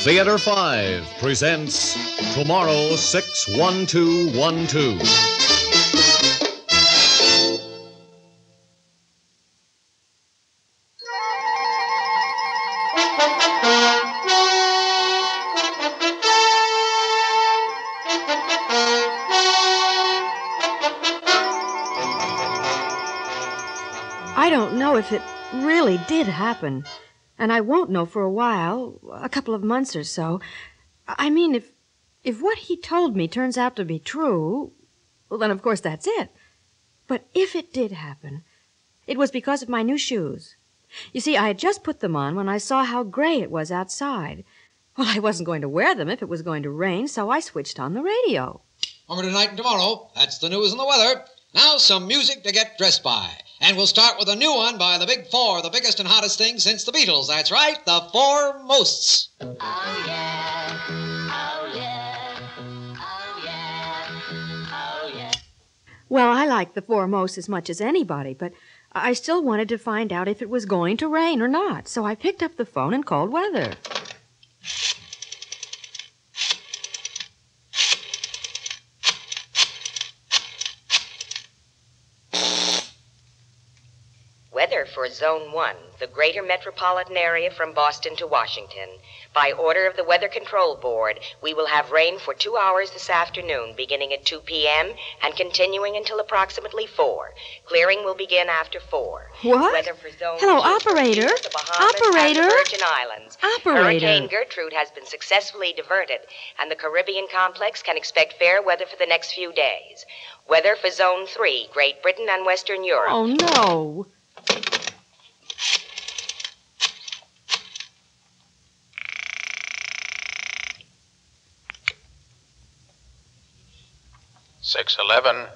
Theater 5 presents Tomorrow 61212. I don't know if it really did happen. And I won't know for a while, a couple of months or so. I mean, if what he told me turns out to be true, well, then of course that's it. But if it did happen, it was because of my new shoes. You see, I had just put them on when I saw how gray it was outside. Well, I wasn't going to wear them if it was going to rain, so I switched on the radio. Over tonight and tomorrow, that's the news and the weather. Now some music to get dressed by. And we'll start with a new one by the Big Four, the biggest and hottest thing since the Beatles. That's right, the Four Mosts. Oh, yeah. Oh, yeah. Oh, yeah. Oh, yeah. Well, I like the Four Most as much as anybody, but I still wanted to find out if it was going to rain or not. So I picked up the phone and called weather. Weather for Zone 1, the greater metropolitan area from Boston to Washington. By order of the Weather Control Board, we will have rain for 2 hours this afternoon, beginning at 2 p.m. and continuing until approximately 4. Clearing will begin after 4. What? Weather for Zone Hello, 2, operator? the Bahamas Operator? and the Virgin Islands. Operator? Hurricane Gertrude has been successfully diverted, and the Caribbean complex can expect fair weather for the next few days. Weather for Zone 3, Great Britain and Western Europe. Oh, no. .611.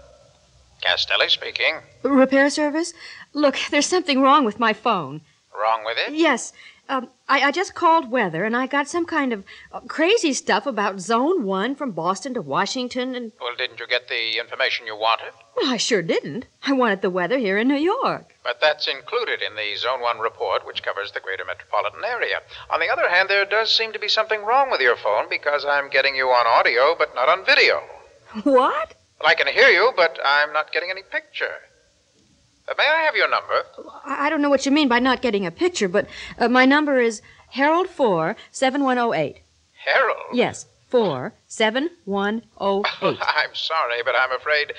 Castelli speaking. Repair service? Look, there's something wrong with my phone. Wrong with it? Yes. I just called weather, and I got some kind of crazy stuff about Zone 1 from Boston to Washington, and... Well, didn't you get the information you wanted? Well, I sure didn't. I wanted the weather here in New York. But that's included in the Zone 1 report, which covers the greater metropolitan area. On the other hand, there does seem to be something wrong with your phone because I'm getting you on audio, but not on video. What? Well, I can hear you, but I'm not getting any picture. May I have your number? I don't know what you mean by not getting a picture, but my number is Herold 47108. Herold? Yes, 47108. I'm sorry, but I'm afraid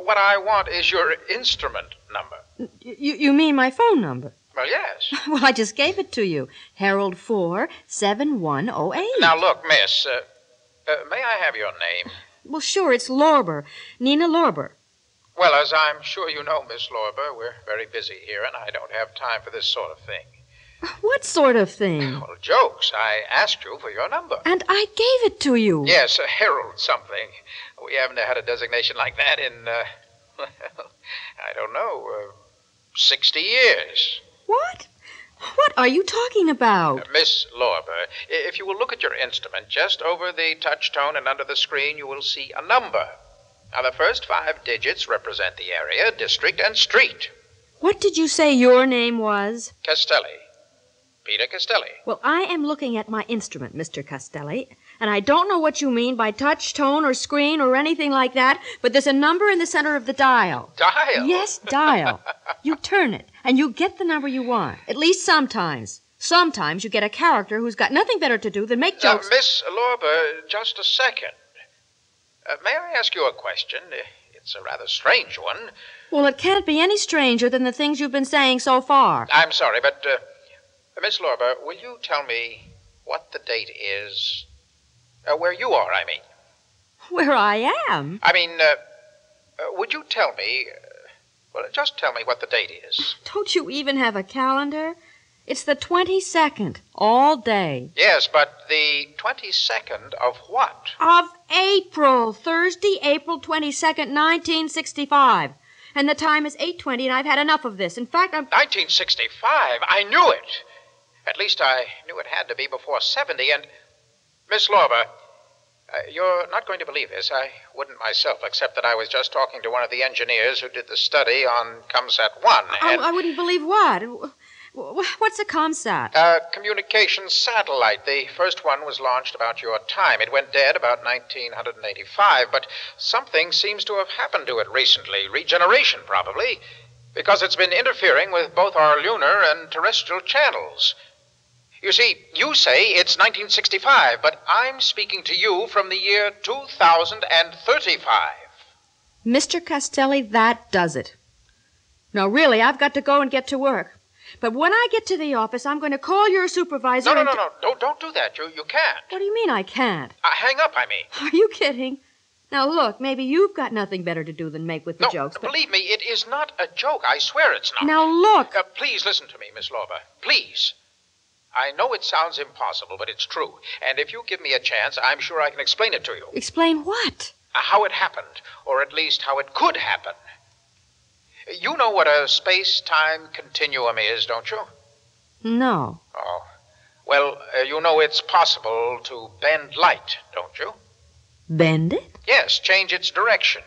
what I want is your instrument number. You mean my phone number? Well, yes. Well, I just gave it to you. Herold 47108. Now, look, miss, may I have your name? Well, sure, it's Lorber. Nina Lorber. Well, as I'm sure you know, Miss Lorber, we're very busy here, and I don't have time for this sort of thing. What sort of thing? Well, jokes. I asked you for your number. And I gave it to you. Yes, Herold something. We haven't had a designation like that in, well, I don't know, 60 years. What? What are you talking about? Miss Lorber, if you will look at your instrument, just over the touch tone and under the screen, you will see a number. Now, the first 5 digits represent the area, district, and street. What did you say your name was? Castelli. Peter Castelli. Well, I am looking at my instrument, Mr. Castelli, and I don't know what you mean by touch, tone, or screen, or anything like that, but there's a number in the center of the dial. Dial? Yes, dial. You turn it, and you get the number you want. At least sometimes. Sometimes you get a character who's got nothing better to do than make jokes. Miss Lorber, just a second. May I ask you a question? It's a rather strange one. Well, it can't be any stranger than the things you've been saying so far. I'm sorry, but, Miss Lorber, will you tell me what the date is? Where you are, I mean. Where I am? I mean, would you tell me, well, just tell me what the date is. Don't you even have a calendar? It's the 22nd, all day. Yes, but the 22nd of what? Of April. Thursday, April 22nd, 1965. And the time is 8:20, and I've had enough of this. In fact, 1965? I knew it. At least I knew it had to be before 70, and... Miss Lorber, you're not going to believe this. I wouldn't myself, except that I was just talking to one of the engineers who did the study on CumSat 1, and... I wouldn't believe what? What's a ComSat? Communications satellite. The first one was launched about your time. It went dead about 1985, but something seems to have happened to it recently. Regeneration, probably, because it's been interfering with both our lunar and terrestrial channels. You see, you say it's 1965, but I'm speaking to you from the year 2035. Mr. Castelli, that does it. No, really, I've got to go and get to work. But when I get to the office, I'm going to call your supervisor. No. Don't do that. You can't. What do you mean I can't? Hang up, I mean. Are you kidding? Now, look, maybe you've got nothing better to do than make with the jokes. No, believe me, it is not a joke. I swear it's not. Now, look. Please listen to me, Miss Lorber. Please. I know it sounds impossible, but it's true. And if you give me a chance, I'm sure I can explain it to you. Explain what? How it happened, or at least how it could happen. You know what a space-time continuum is, don't you? No. Oh. Well, you know it's possible to bend light, don't you? Bend it? Yes, change its direction.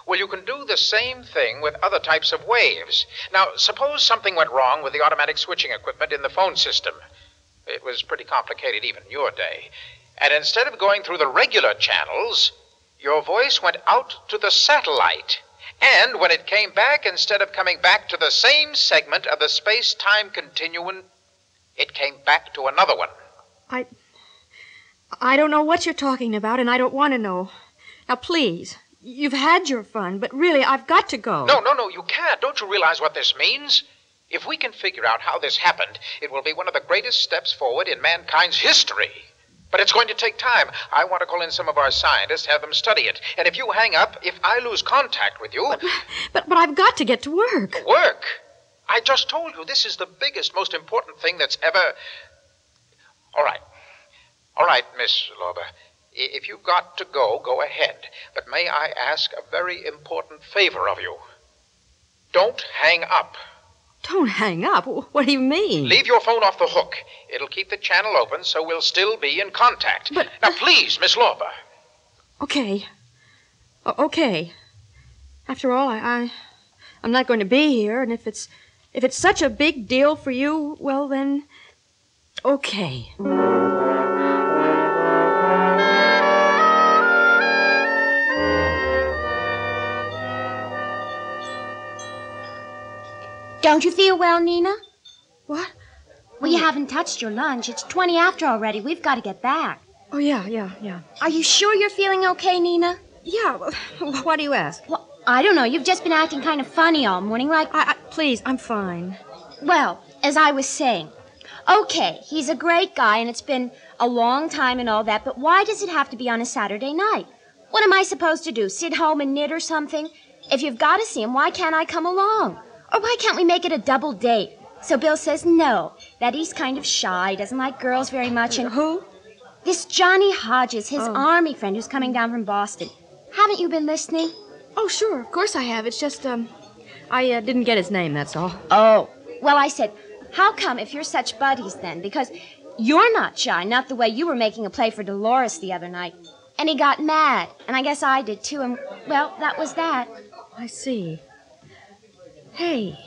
Well, you can do the same thing with other types of waves. Now, suppose something went wrong with the automatic switching equipment in the phone system. It was pretty complicated even in your day. And instead of going through the regular channels, your voice went out to the satellite. And when it came back, instead of coming back to the same segment of the space-time continuum, it came back to another one. I don't know what you're talking about, and I don't want to know. Now, please, you've had your fun, but really, I've got to go. No, you can't. Don't you realize what this means? If we can figure out how this happened, it will be one of the greatest steps forward in mankind's history. But it's going to take time. I want to call in some of our scientists, have them study it. And if you hang up, if I lose contact with you... But I've got to get to work. Work? I just told you this is the biggest, most important thing that's ever... All right, Miss Lorber. If you've got to go, go ahead. But may I ask a very important favor of you? Don't hang up. Don't hang up? What do you mean? Leave your phone off the hook. It'll keep the channel open, so we'll still be in contact. But... Now, please, Miss Lorber. Okay. Okay. After all, I'm not going to be here, and if it's such a big deal for you, well then, okay. Don't you feel well, Nina? What? Well, you haven't touched your lunch. It's 20 after already. We've got to get back. Oh, yeah. Are you sure you're feeling okay, Nina? Yeah, why do you ask? Well, I don't know. You've just been acting kind of funny all morning, like... Please, I'm fine. Well, as I was saying, okay, he's a great guy, and it's been a long time and all that, but why does it have to be on a Saturday night? What am I supposed to do, sit home and knit or something? If you've got to see him, why can't I come along? Or why can't we make it a double date? So Bill says no, that he's kind of shy, doesn't like girls very much, and... Who? This Johnny Hodges, his army friend who's coming down from Boston. Haven't you been listening? Oh, sure, of course I have. It's just, I didn't get his name, that's all. Oh. Well, I said, how come if you're such buddies then? Because you're not shy, not the way you were making a play for Dolores the other night. And he got mad, and I guess I did too, and, well, that was that. I see. Hey,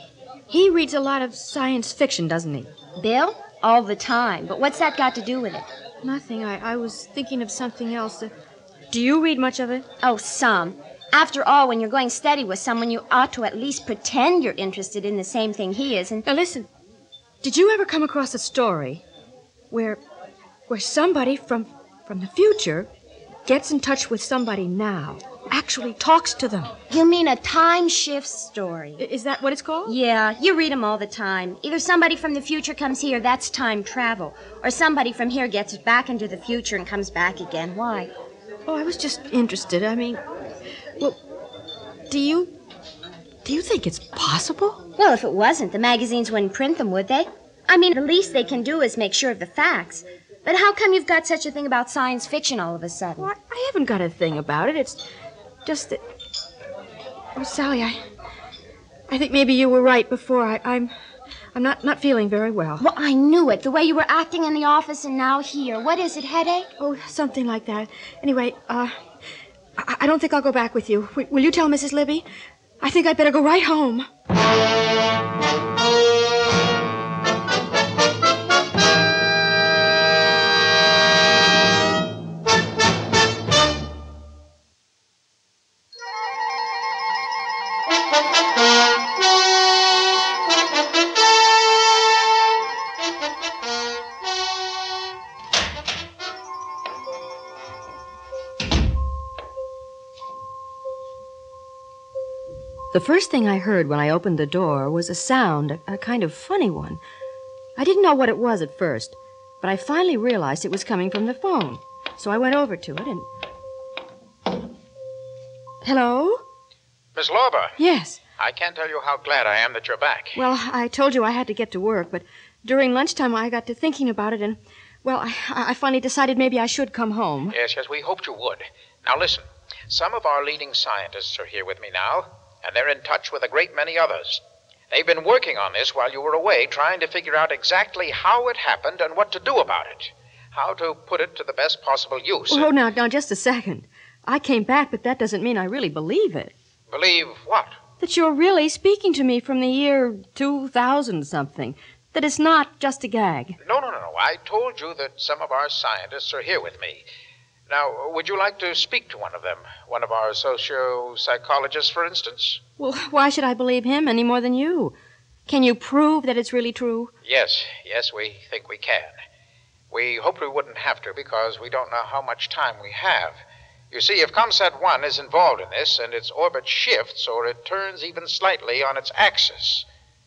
he reads a lot of science fiction, doesn't he? Bill? All the time. But what's that got to do with it? Nothing. I was thinking of something else. Do you read much of it? Oh, some. After all, when you're going steady with someone, you ought to at least pretend you're interested in the same thing he is. And now listen, did you ever come across a story where somebody from the future gets in touch with somebody now, actually talks to them? You mean a time shift story? Is that what it's called? Yeah, you read them all the time. Either somebody from the future comes here, that's time travel, or somebody from here gets back into the future and comes back again. Why? Oh, I was just interested. I mean, well, do you think it's possible? Well, if it wasn't, the magazines wouldn't print them, would they? I mean, the least they can do is make sure of the facts. But how come you've got such a thing about science fiction all of a sudden? Well, I haven't got a thing about it. It's just that... Oh, Sally, I think maybe you were right before. I'm not feeling very well. Well, I knew it. The way you were acting in the office and now here. What is it, headache? Oh, something like that. Anyway, I don't think I'll go back with you. Will you tell Mrs. Libby? I think I'd better go right home. The first thing I heard when I opened the door was a sound, a kind of funny one. I didn't know what it was at first, but I finally realized it was coming from the phone. So I went over to it and... Hello? Miss Lorber. Yes. I can't tell you how glad I am that you're back. Well, I told you I had to get to work, but during lunchtime I got to thinking about it and, well, I finally decided maybe I should come home. Yes, we hoped you would. Now listen, some of our leading scientists are here with me now, and they're in touch with a great many others. They've been working on this while you were away, trying to figure out exactly how it happened and what to do about it. How to put it to the best possible use. Oh, now, just a second. I came back, but that doesn't mean I really believe it. Believe what? That you're really speaking to me from the year 2000-something. That it's not just a gag. No. I told you that some of our scientists are here with me. Now, would you like to speak to one of them? One of our socio-psychologists, for instance? Well, why should I believe him any more than you? Can you prove that it's really true? Yes, we think we can. We hoped we wouldn't have to because we don't know how much time we have. You see, if ComSat-1 is involved in this and its orbit shifts or it turns even slightly on its axis,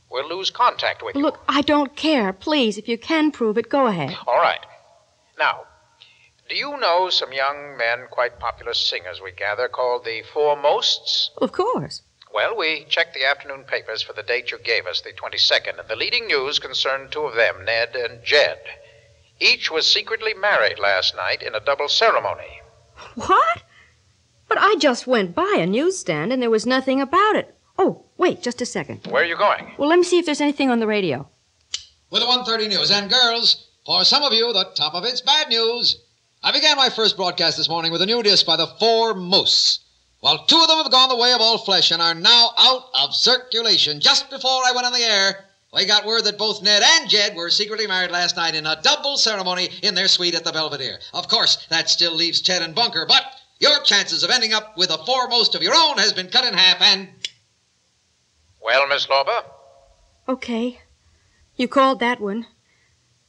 we'll lose contact with you. Look, I don't care. Please, if you can prove it, go ahead. All right. Now, do you know some young men, quite popular singers, we gather, called the Foremosts? Of course. Well, we checked the afternoon papers for the date you gave us, the 22nd, and the leading news concerned two of them, Ned and Jed. Each was secretly married last night in a double ceremony. What? But I just went by a newsstand and there was nothing about it. Oh, wait, just a second. Where are you going? Well, let me see if there's anything on the radio. With the 1:30 news. And girls, for some of you, the top of it's bad news. I began my first broadcast this morning with a new disc by the Foremosts. Well, two of them have gone the way of all flesh and are now out of circulation. Just before I went on the air, we got word that both Ned and Jed were secretly married last night in a double ceremony in their suite at the Belvedere. Of course, that still leaves Chet and Bunker, but your chances of ending up with a Foremost of your own has been cut in half and... Well, Miss Lorber? Okay. You called that one.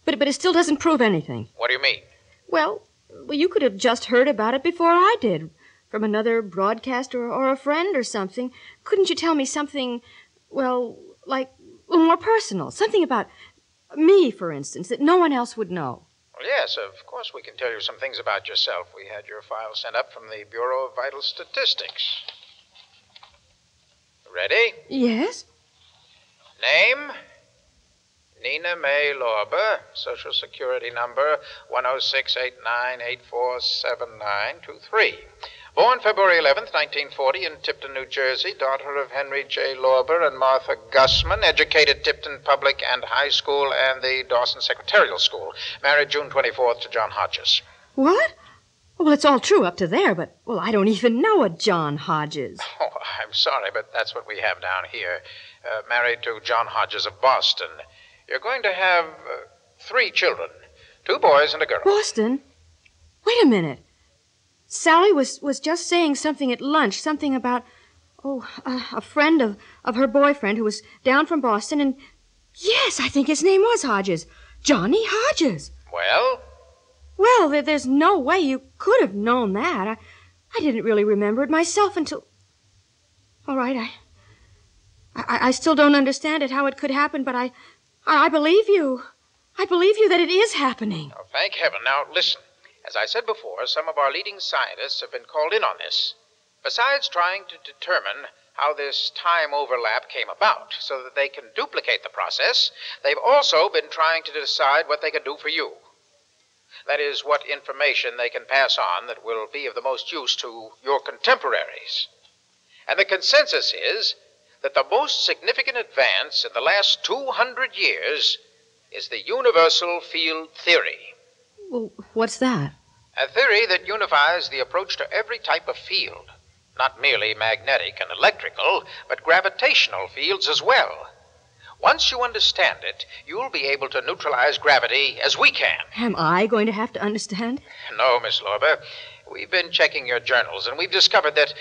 But it still doesn't prove anything. What do you mean? Well, you could have just heard about it before I did. From another broadcaster or a friend or something. Couldn't you tell me something, well, like... more personal, something about me, for instance, that no one else would know? Well, yes, of course we can tell you some things about yourself. We had your file sent up from the Bureau of Vital Statistics. Ready? Yes? Name? Nina May Lorber. Social Security number 10689847923. Born February 11th, 1940, in Tipton, New Jersey, daughter of Henry J. Lorber and Martha Gussman, educated Tipton Public and High School and the Dawson Secretarial School. Married June 24th to John Hodges. What? Well, it's all true up to there, but, well, I don't even know a John Hodges. Oh, I'm sorry, but that's what we have down here. Married to John Hodges of Boston. You're going to have 3 children, 2 boys and a girl. Boston? Wait a minute. Sally was just saying something at lunch, something about, a friend of her boyfriend who was down from Boston, and yes, I think his name was Hodges. Johnny Hodges. Well? Well, there's no way you could have known that. I didn't really remember it myself until... All right, I still don't understand it, how it could happen, but I believe you. I believe you that it is happening. Oh, thank heaven. Now, listen. As I said before, some of our leading scientists have been called in on this. Besides trying to determine how this time overlap came about so that they can duplicate the process, they've also been trying to decide what they can do for you. That is, what information they can pass on that will be of the most use to your contemporaries. And the consensus is that the most significant advance in the last 200 years is the universal field theory. Well, what's that? A theory that unifies the approach to every type of field. Not merely magnetic and electrical, but gravitational fields as well. Once you understand it, you'll be able to neutralize gravity as we can. Am I going to have to understand? No, Miss Lorber. We've been checking your journals, and we've discovered that,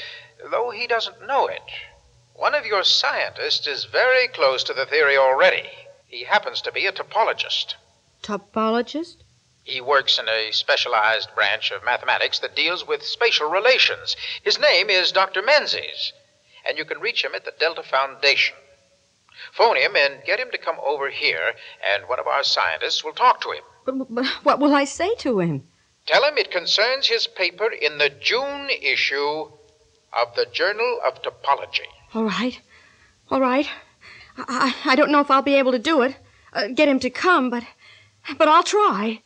though he doesn't know it, one of your scientists is very close to the theory already. He happens to be a topologist. Topologist? He works in a specialized branch of mathematics that deals with spatial relations. His name is Dr. Menzies. and you can reach him at the Delta Foundation. Phone him and get him to come over here, and one of our scientists will talk to him. But what will I say to him? Tell him it concerns his paper in the June issue of the Journal of Topology. All right. All right. I don't know if I'll be able to do it. Get him to come, but I'll try.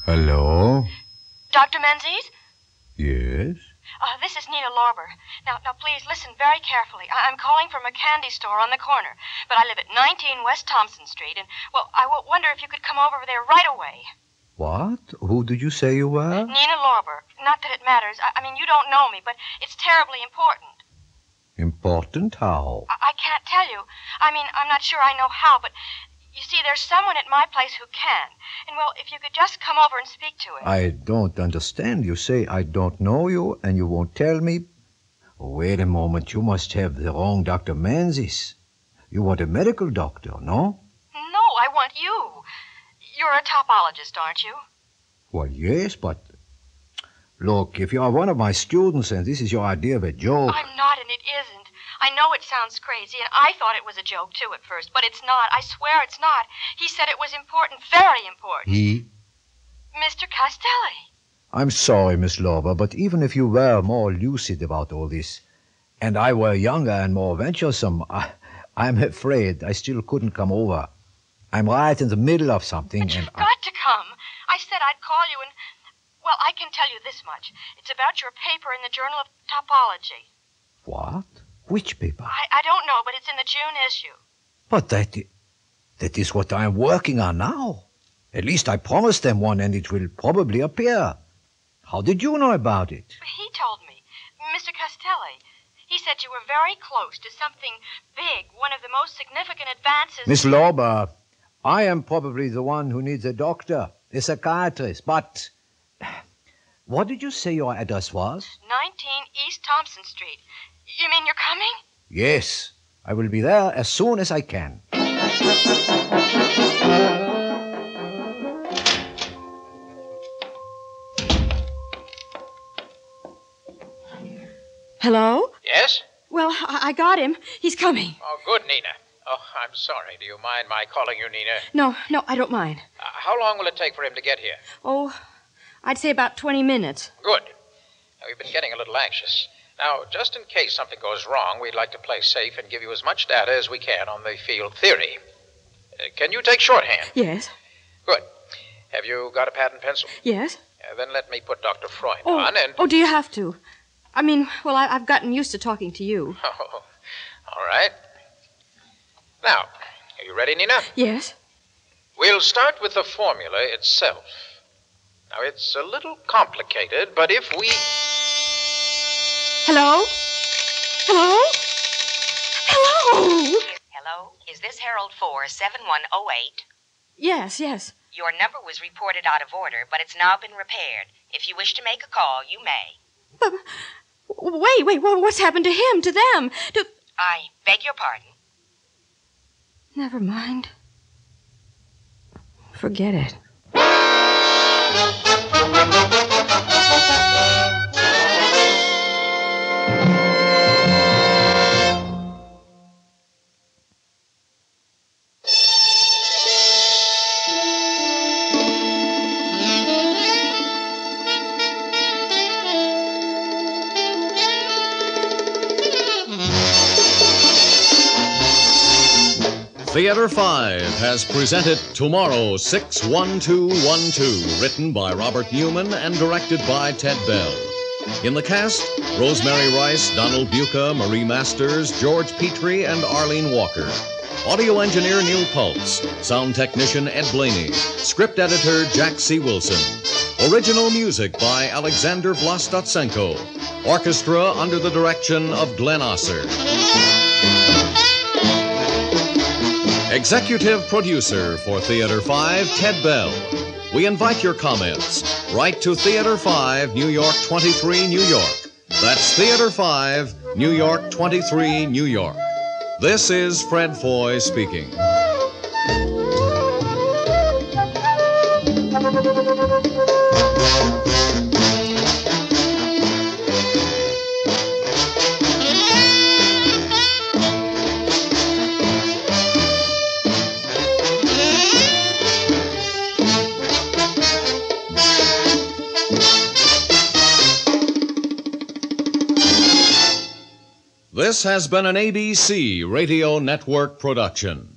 Hello? Dr. Menzies? Yes? This is Nina Lorber. Now, please listen very carefully. I'm calling from a candy store on the corner, but I live at 19 West Thompson Street, and, well, I wonder if you could come over there right away. What? Who did you say you were? Nina Lorber. Not that it matters. I mean, you don't know me, but it's terribly important. Important? How? I can't tell you. I mean, I'm not sure I know how, but you see, there's someone at my place who can. And, well, if you could just come over and speak to him. I don't understand. You say I don't know you and you won't tell me? Wait a moment. You must have the wrong Dr. Menzies. You want a medical doctor, no? No, I want you. You're a topologist, aren't you? Well, yes, but... Look, if you are one of my students and this is your idea of a joke... I'm not, and it isn't. I know it sounds crazy, and I thought it was a joke, too, at first, but it's not. I swear it's not. He said it was important, very important. He? Mr. Castelli. I'm sorry, Miss Lorber, but even if you were more lucid about all this, and I were younger and more venturesome, I'm afraid I still couldn't come over. I'm right in the middle of something, But you've got to come. I said I'd call you, and, well, I can tell you this much. It's about your paper in the Journal of Topology. What? Which paper? I don't know, but it's in the June issue. But that is what I'm working on now. At least I promised them one, and it will probably appear. How did you know about it? He told me. Mr. Castelli. He said you were very close to something big, one of the most significant advances... Miss Lorber, I am probably the one who needs a doctor, a psychiatrist, but... What did you say your address was? 19 East Thompson Street. You mean you're coming? Yes. I will be there as soon as I can. Hello? Yes? Well, I got him. He's coming. Oh, good, Nina. Oh, I'm sorry. Do you mind my calling you Nina? No, I don't mind. How long will it take for him to get here? Oh, I'd say about 20 minutes. Good. Now, we've been getting a little anxious. Now, just in case something goes wrong, we'd like to play safe and give you as much data as we can on the field theory. Can you take shorthand? Yes. Good. Have you got a pad and pencil? Yes. Then let me put Dr. Freund on and... Oh, do you have to? I mean, well, I've gotten used to talking to you. Oh, all right. Now, are you ready, Nina? Yes. We'll start with the formula itself. Now, it's a little complicated, but if we... Hello? Hello? Hello? Hello? Is this Herold 47108? Yes. Your number was reported out of order, but it's now been repaired. If you wish to make a call, you may. But, wait, what's happened to him, to them, to... I beg your pardon. Never mind. Forget it. Theater 5 has presented Tomorrow 61212, written by Robert Newman and directed by Ted Bell. In the cast, Rosemary Rice, Donald Buka, Marie Masters, George Petrie, and Arlene Walker. Audio engineer Neil Pultz. Sound technician Ed Blaney. Script editor Jack C. Wilson. Original music by Alexander Vlastotsenko. Orchestra under the direction of Glenn Osser. Executive producer for Theater 5, Ted Bell. We invite your comments. Write to Theater 5, New York 23, New York. That's Theater 5, New York 23, New York. This is Fred Foy speaking. This has been an ABC Radio Network production.